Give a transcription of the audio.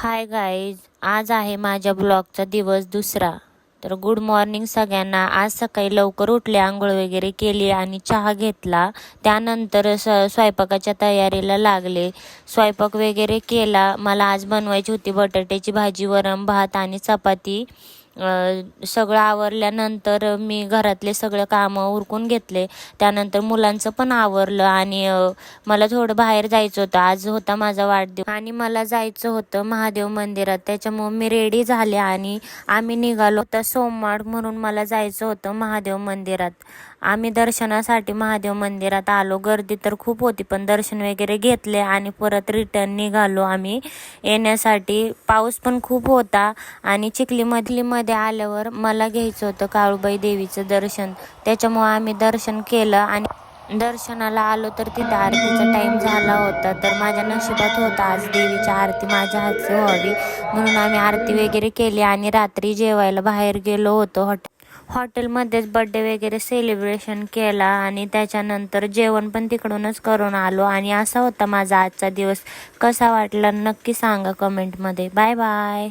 Hi guys, आज आहे माझ्या ब्लॉगचा दिवस दुसरा. तर गुड मॉर्निंग सगळ्यांना. आज सकाळी लवकर उठले, आंघोळ वगैरे केली आणि चहा घेतला. त्यानंतर स्वयंपाकाच्या तयारीला लागले. स्वयंपाक वगैरे केला. मला आज बनवायची होती बटाट्याची भाजी, वरण भात आणि चपाती. सगळं आवरल्यानंतर मी घरातले सगळं कामं उरकून घेतले. त्यानंतर मुलांचं पण आवरलं आणि मला थोडं बाहेर जायचं होतं. आज होता माझा वाढदिवस आणि मला जायचं होतं महादेव मंदिरात. त्याच्यामुळे मी रेडी झाले आणि आम्ही निघालो. तर सोमवार म्हणून मला जायचं होतं महादेव मंदिरात. आम्ही दर्शनासाठी महादेव मंदिरात आलो. गर्दी तर खूप होती, पण दर्शन वगैरे घेतले आणि परत रिटर्न निघालो आम्ही येण्यासाठी. पाऊस पण खूप होता आणि चिखलीमध्ये आल्यावर मला घ्यायचं होतं काळूबाई देवीचं दर्शन. त्याच्यामुळे आम्ही दर्शन केलं आणि दर्शनाला आलो तर तिथे आरतीचा टाइम झाला होता. तर माझ्या नशिबात होता आज देवीची आरती माझ्या हातची व्हावी, म्हणून आम्ही आरती वगैरे केली आणि रात्री जेवायला बाहेर गेलो होतो. हॉटेलमध्येच बड्डे वगैरे सेलिब्रेशन केला आणि त्याच्यानंतर जेवण पण तिकडूनच करून आलो. आणि असा होता माझा आजचा दिवस. कसा वाटला नक्की सांगा कमेंटमध्ये. Bye bye.